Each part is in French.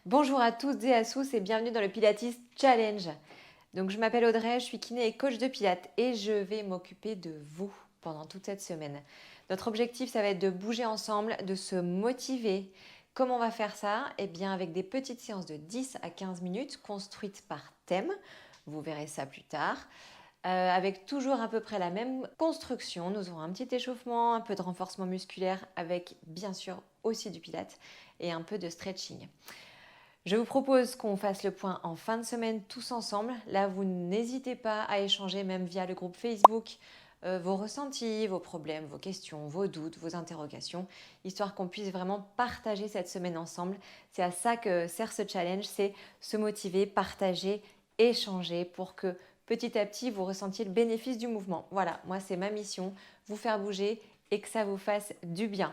Bonjour à toutes et à tous et bienvenue dans le Pilates Challenge. Donc je m'appelle Audrey, je suis kiné et coach de Pilates et je vais m'occuper de vous pendant toute cette semaine. Notre objectif, ça va être de bouger ensemble, de se motiver. Comment on va faire ça? Eh bien avec des petites séances de 10 à 15 minutes construites par thème. Vous verrez ça plus tard. Avec toujours à peu près la même construction. Nous aurons un petit échauffement, un peu de renforcement musculaire avec bien sûr aussi du Pilates et un peu de stretching. Je vous propose qu'on fasse le point en fin de semaine tous ensemble. Là, vous n'hésitez pas à échanger même via le groupe Facebook vos ressentis, vos problèmes, vos questions, vos doutes, vos interrogations, histoire qu'on puisse vraiment partager cette semaine ensemble. C'est à ça que sert ce challenge, c'est se motiver, partager, échanger pour que petit à petit vous ressentiez le bénéfice du mouvement. Voilà, moi c'est ma mission, vous faire bouger et que ça vous fasse du bien.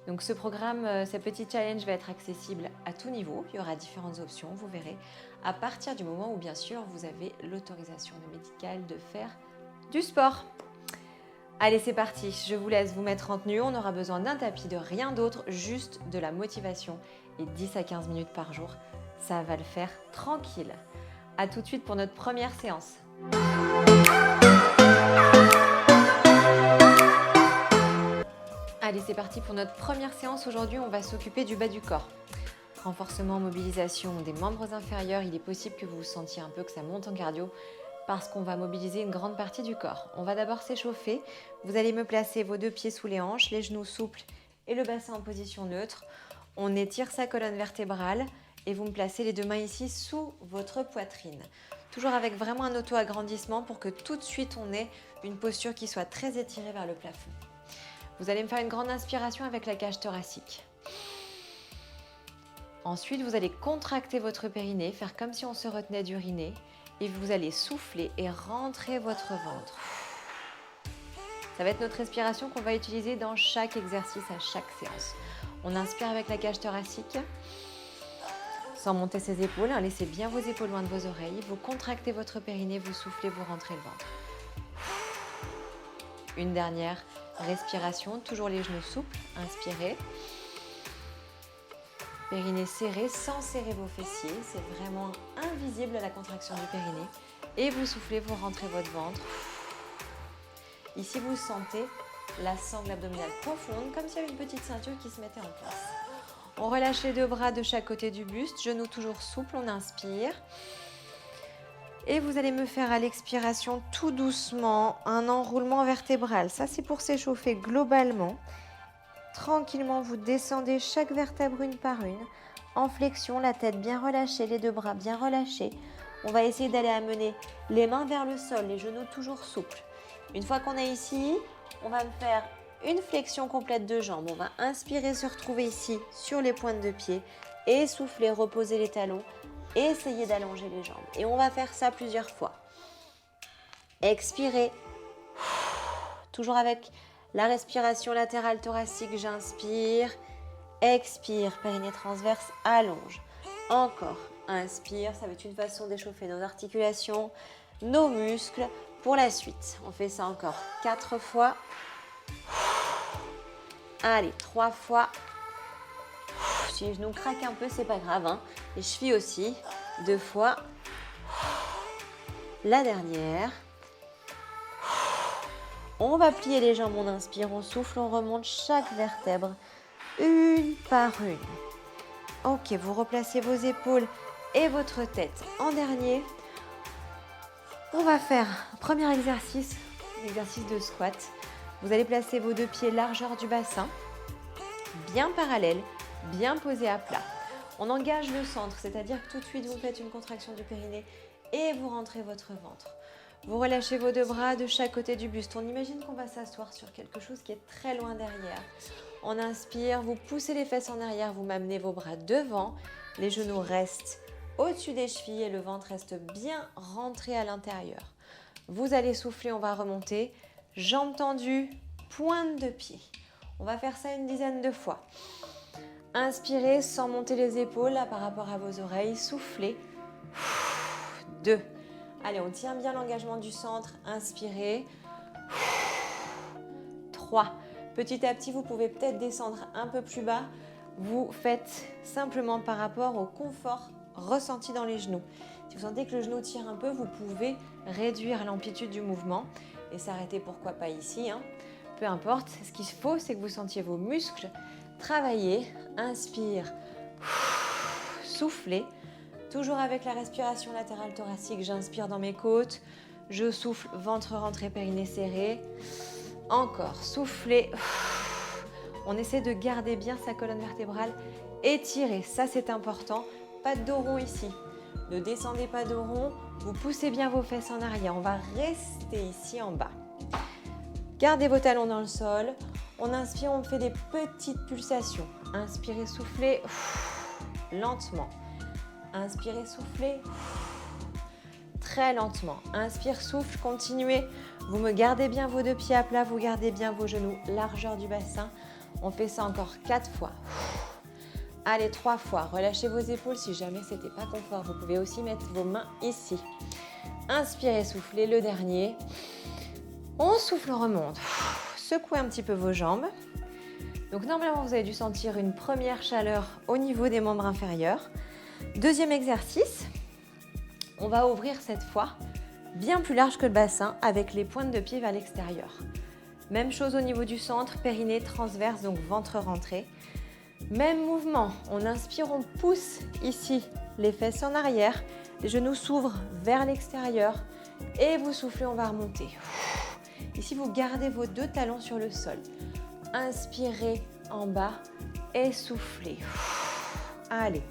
Donc ce programme, ce petit challenge va être accessible à tout niveau. Il y aura différentes options, vous verrez, à partir du moment où bien sûr vous avez l'autorisation médicale de faire du sport. Allez, c'est parti, je vous laisse vous mettre en tenue. On aura besoin d'un tapis, de rien d'autre, juste de la motivation et 10 à 15 minutes par jour. Ça va le faire tranquille. A tout de suite pour notre première séance. Allez, c'est parti pour notre première séance. Aujourd'hui, on va s'occuper du bas du corps. Renforcement, mobilisation des membres inférieurs. Il est possible que vous vous sentiez un peu que ça monte en cardio parce qu'on va mobiliser une grande partie du corps. On va d'abord s'échauffer. Vous allez me placer vos deux pieds sous les hanches, les genoux souples et le bassin en position neutre. On étire sa colonne vertébrale et vous me placez les deux mains ici sous votre poitrine. Toujours avec vraiment un auto-agrandissement pour que tout de suite on ait une posture qui soit très étirée vers le plafond. Vous allez me faire une grande inspiration avec la cage thoracique. Ensuite, vous allez contracter votre périnée, faire comme si on se retenait d'uriner. Et vous allez souffler et rentrer votre ventre. Ça va être notre respiration qu'on va utiliser dans chaque exercice, à chaque séance. On inspire avec la cage thoracique, sans monter ses épaules. Laissez bien vos épaules loin de vos oreilles. Vous contractez votre périnée, vous soufflez, vous rentrez le ventre. Une dernière respiration, toujours les genoux souples, inspirez. Périnée serré, sans serrer vos fessiers, c'est vraiment invisible la contraction du périnée. Et vous soufflez, vous rentrez votre ventre. Ici, vous sentez la sangle abdominale profonde, comme s'il y avait une petite ceinture qui se mettait en place. On relâche les deux bras de chaque côté du buste, genoux toujours souples, on inspire. Et vous allez me faire à l'expiration tout doucement un enroulement vertébral. Ça, c'est pour s'échauffer globalement. Tranquillement, vous descendez chaque vertèbre une par une. En flexion, la tête bien relâchée, les deux bras bien relâchés. On va essayer d'aller amener les mains vers le sol, les genoux toujours souples. Une fois qu'on est ici, on va me faire une flexion complète de jambes. On va inspirer, se retrouver ici sur les pointes de pied et souffler, reposer les talons. Essayez d'allonger les jambes. Et on va faire ça plusieurs fois. Expirez. Toujours avec la respiration latérale thoracique, j'inspire. Expire, périnée transverse, allonge. Encore, inspire. Ça va être une façon d'échauffer nos articulations, nos muscles. Pour la suite, on fait ça encore 4 fois. Allez, 3 fois. Si les genoux craquent un peu, c'est pas grave, hein. Les chevilles aussi. 2 fois. La dernière. On va plier les jambes, on inspire, on souffle, on remonte chaque vertèbre, une par une. Ok, vous replacez vos épaules et votre tête en dernier. On va faire un premier exercice, l'exercice de squat. Vous allez placer vos deux pieds largeur du bassin, bien parallèles, bien posés à plat. On engage le centre, c'est-à-dire que tout de suite vous faites une contraction du périnée et vous rentrez votre ventre. Vous relâchez vos deux bras de chaque côté du buste. On imagine qu'on va s'asseoir sur quelque chose qui est très loin derrière. On inspire, vous poussez les fesses en arrière, vous m'amenez vos bras devant. Les genoux restent au-dessus des chevilles et le ventre reste bien rentré à l'intérieur. Vous allez souffler, on va remonter. Jambes tendues, pointe de pied. On va faire ça une dizaine de fois. Inspirez sans monter les épaules là, par rapport à vos oreilles. Soufflez. 2. Allez, on tient bien l'engagement du centre. Inspirez. 3. Petit à petit, vous pouvez peut-être descendre un peu plus bas vous faites simplement par rapport au confort ressenti dans les genoux. Si vous sentez que le genou tire un peu, vous pouvez réduire l'amplitude du mouvement et s'arrêter, pourquoi pas ici, hein. Peu importe, ce qu'il faut, c'est que vous sentiez vos muscles travailler. Inspire, soufflez, toujours avec la respiration latérale thoracique. J'inspire dans mes côtes, je souffle, ventre rentré, périnée serré. Encore, soufflez. On essaie de garder bien sa colonne vertébrale étirée, ça c'est important. Pas de dos rond ici. Ne descendez pas dos rond, vous poussez bien vos fesses en arrière. On va rester ici en bas. Gardez vos talons dans le sol. On inspire, on fait des petites pulsations. Inspirez, soufflez, lentement. Inspirez, soufflez, très lentement. Inspire, souffle, continuez. Vous me gardez bien vos deux pieds à plat, vous gardez bien vos genoux, largeur du bassin. On fait ça encore 4 fois. Allez, 3 fois. Relâchez vos épaules si jamais ce n'était pas confort. Vous pouvez aussi mettre vos mains ici. Inspirez, soufflez, le dernier. On souffle, on remonte. Secouez un petit peu vos jambes. Donc normalement, vous avez dû sentir une première chaleur au niveau des membres inférieurs. Deuxième exercice, on va ouvrir cette fois bien plus large que le bassin avec les pointes de pied vers l'extérieur. Même chose au niveau du centre, périnée transverse, donc ventre rentré. Même mouvement, on inspire, on pousse ici les fesses en arrière, les genoux s'ouvrent vers l'extérieur et vous soufflez, on va remonter. Ici, vous gardez vos deux talons sur le sol. Inspirez en bas et soufflez. Allez,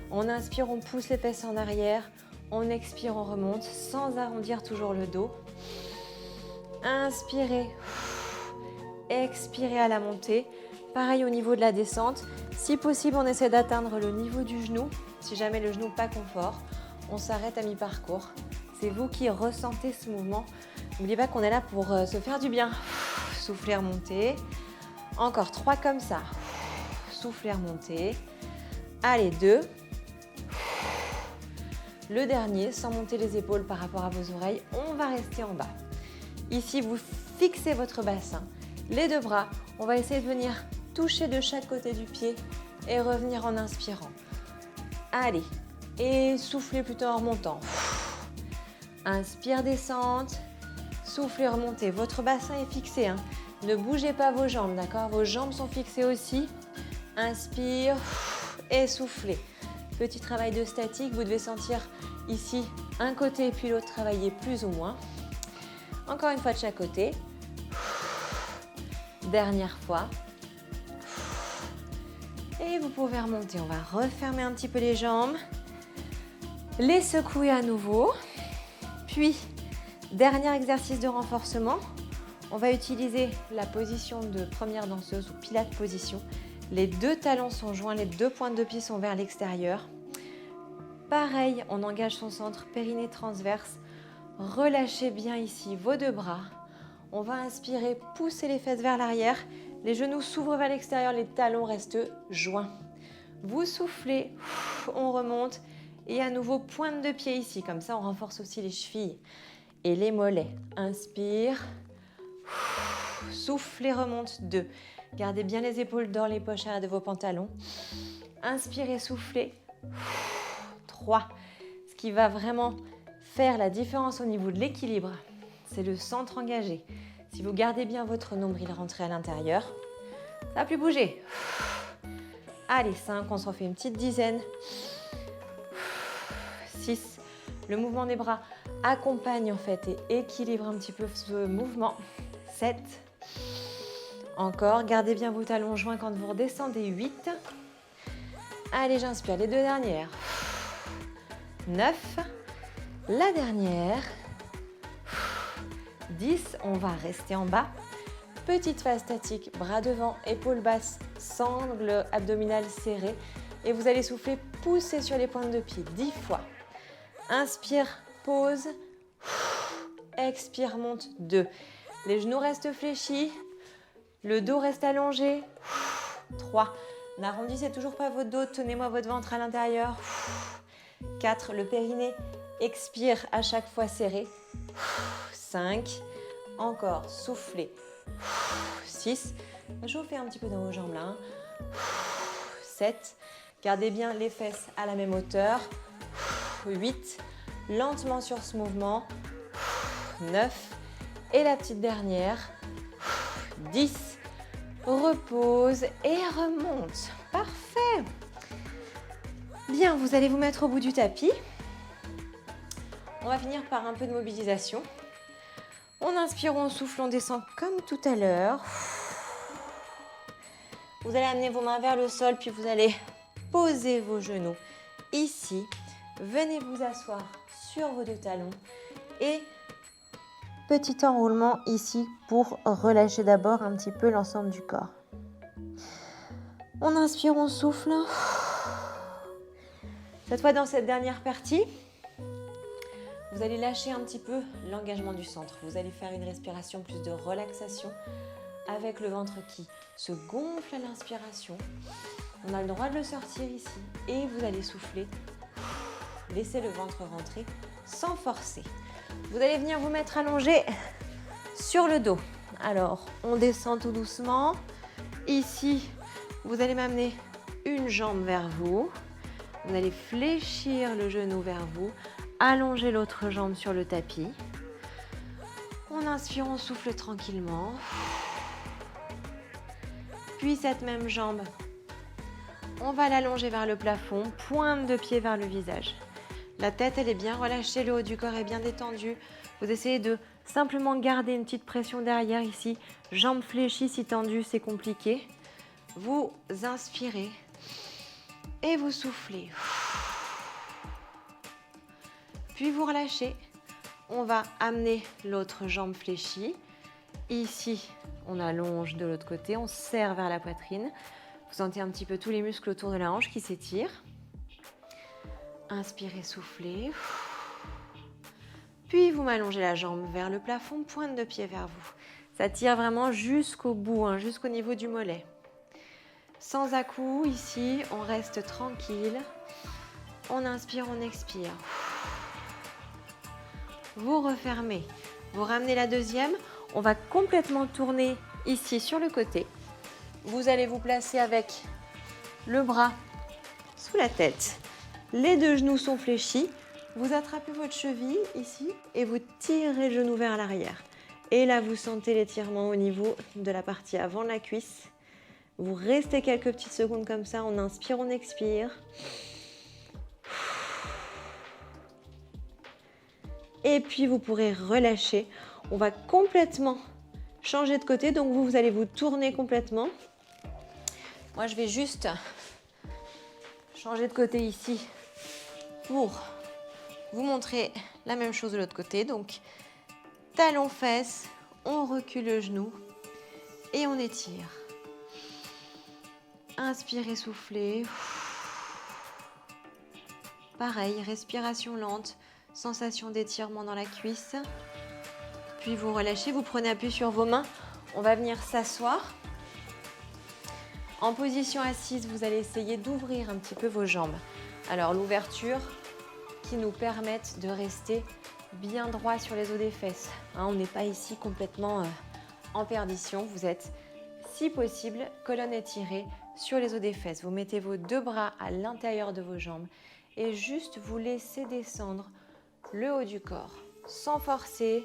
on inspire, on pousse les fesses en arrière, on expire, on remonte sans arrondir toujours le dos. Inspirez, expirez à la montée. Pareil au niveau de la descente, si possible on essaie d'atteindre le niveau du genou. Si jamais le genou pas confort, on s'arrête à mi-parcours. C'est vous qui ressentez ce mouvement. N'oubliez pas qu'on est là pour se faire du bien. Soufflez, remontez. Encore 3 comme ça. Soufflez, remontez. Allez, 2. Le dernier, sans monter les épaules par rapport à vos oreilles, on va rester en bas. Ici, vous fixez votre bassin. Les deux bras, on va essayer de venir toucher de chaque côté du pied et revenir en inspirant. Allez, et soufflez plutôt en remontant. Inspire, descente. Soufflez, remontez. Votre bassin est fixé, hein. Ne bougez pas vos jambes, d'accord? Vos jambes sont fixées aussi. Inspire et soufflez. Petit travail de statique, vous devez sentir ici un côté et puis l'autre travailler plus ou moins. Encore une fois de chaque côté. Dernière fois. Et vous pouvez remonter. On va refermer un petit peu les jambes. Les secouer à nouveau. Puis, dernier exercice de renforcement. On va utiliser la position de première danseuse ou Pilates position. Les deux talons sont joints, les deux pointes de pied sont vers l'extérieur. Pareil, on engage son centre, périnée transverse. Relâchez bien ici vos deux bras. On va inspirer, pousser les fesses vers l'arrière. Les genoux s'ouvrent vers l'extérieur, les talons restent joints. Vous soufflez, on remonte. Et à nouveau, pointe de pied ici. Comme ça, on renforce aussi les chevilles et les mollets. Inspire. Soufflez, remonte. 2. Gardez bien les épaules dans les poches arrière de vos pantalons. Inspirez, soufflez. 3. Ce qui va vraiment faire la différence au niveau de l'équilibre, c'est le centre engagé. Si vous gardez bien votre nombril rentré à l'intérieur, ça va plus bouger. Allez, 5, on s'en fait une petite dizaine. 6. Le mouvement des bras accompagne en fait et équilibre un petit peu ce mouvement. 7. Encore, gardez bien vos talons joints quand vous redescendez. 8. Allez, j'inspire les deux dernières. 9. La dernière. 10. On va rester en bas. Petite phase statique, bras devant, épaules basses, sangle abdominale serrée. Et vous allez souffler, pousser sur les pointes de pied 10 fois. Inspire, pause. Expire, monte. 2. Les genoux restent fléchis. Le dos reste allongé. 3. N'arrondissez toujours pas votre dos. Tenez-moi votre ventre à l'intérieur. 4. Le périnée expire à chaque fois serré. 5. Encore, soufflez. 6. Chauffez un petit peu dans vos jambes là. 7. Gardez bien les fesses à la même hauteur. 8. Lentement sur ce mouvement. 9. Et la petite dernière. 10. Repose et remonte. Parfait. Bien, vous allez vous mettre au bout du tapis. On va finir par un peu de mobilisation. On inspire, on souffle, on descend comme tout à l'heure. Vous allez amener vos mains vers le sol, puis vous allez poser vos genoux ici. Venez vous asseoir sur vos deux talons et petit enroulement ici pour relâcher d'abord un petit peu l'ensemble du corps. On inspire, on souffle. Cette fois, dans cette dernière partie, vous allez lâcher un petit peu l'engagement du centre. Vous allez faire une respiration plus de relaxation avec le ventre qui se gonfle à l'inspiration. On a le droit de le sortir ici et vous allez souffler. Laissez le ventre rentrer sans forcer. Vous allez venir vous mettre allongé sur le dos. Alors, on descend tout doucement. Ici, vous allez m'amener une jambe vers vous. Vous allez fléchir le genou vers vous. Allonger l'autre jambe sur le tapis. On inspire, on souffle tranquillement. Puis cette même jambe, on va l'allonger vers le plafond, pointe de pied vers le visage. La tête, elle est bien relâchée, le haut du corps est bien détendu. Vous essayez de simplement garder une petite pression derrière ici. Jambes fléchies, si tendues, c'est compliqué. Vous inspirez et vous soufflez. Puis vous relâchez. On va amener l'autre jambe fléchie. Ici, on allonge de l'autre côté, on serre vers la poitrine. Vous sentez un petit peu tous les muscles autour de la hanche qui s'étirent. Inspirez, soufflez. Puis vous m'allongez la jambe vers le plafond, pointe de pied vers vous. Ça tire vraiment jusqu'au bout, jusqu'au niveau du mollet. Sans à-coups, ici, on reste tranquille. On inspire, on expire. Vous refermez. Vous ramenez la deuxième. On va complètement tourner ici sur le côté. Vous allez vous placer avec le bras sous la tête. Les deux genoux sont fléchis. Vous attrapez votre cheville ici et vous tirez le genou vers l'arrière. Et là, vous sentez l'étirement au niveau de la partie avant de la cuisse. Vous restez quelques petites secondes comme ça. On inspire, on expire. Et puis, vous pourrez relâcher. On va complètement changer de côté. Donc, vous allez vous tourner complètement. Moi, je vais juste changer de côté ici pour vous montrer la même chose de l'autre côté. Donc, talon fesses, on recule le genou et on étire. Inspirez, soufflez. Pareil, respiration lente, sensation d'étirement dans la cuisse. Puis vous relâchez, vous prenez appui sur vos mains. On va venir s'asseoir. En position assise, vous allez essayer d'ouvrir un petit peu vos jambes. Alors l'ouverture qui nous permette de rester bien droit sur les os des fesses. On n'est pas ici complètement en perdition. Vous êtes, si possible, colonne étirée sur les os des fesses. Vous mettez vos deux bras à l'intérieur de vos jambes et juste vous laissez descendre le haut du corps sans forcer,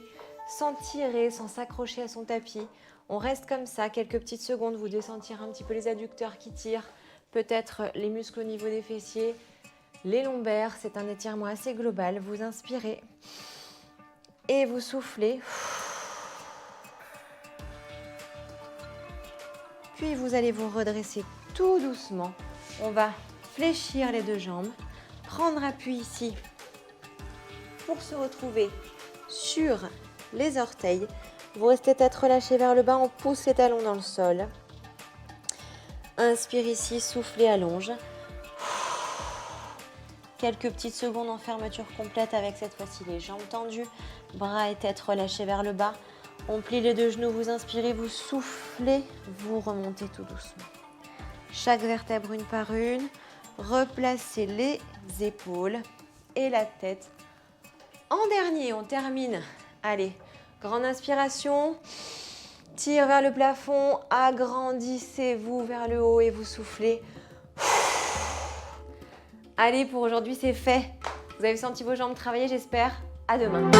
sans tirer, sans s'accrocher à son tapis. On reste comme ça quelques petites secondes. Vous descendirez un petit peu les adducteurs qui tirent, peut-être les muscles au niveau des fessiers, les lombaires. C'est un étirement assez global. Vous inspirez et vous soufflez. Puis vous allez vous redresser tout doucement. On va fléchir les deux jambes, prendre appui ici pour se retrouver sur les orteils. Vous restez tête relâchée vers le bas, on pousse les talons dans le sol. Inspire ici, soufflez, allonge. Quelques petites secondes en fermeture complète avec cette fois-ci les jambes tendues, bras et tête relâchés vers le bas. On plie les deux genoux, vous inspirez, vous soufflez, vous remontez tout doucement. Chaque vertèbre une par une. Replacez les épaules et la tête. En dernier, on termine. Allez, grande inspiration. Tire vers le plafond, agrandissez-vous vers le haut et vous soufflez. Allez, pour aujourd'hui, c'est fait. Vous avez senti vos jambes travailler, j'espère. À demain.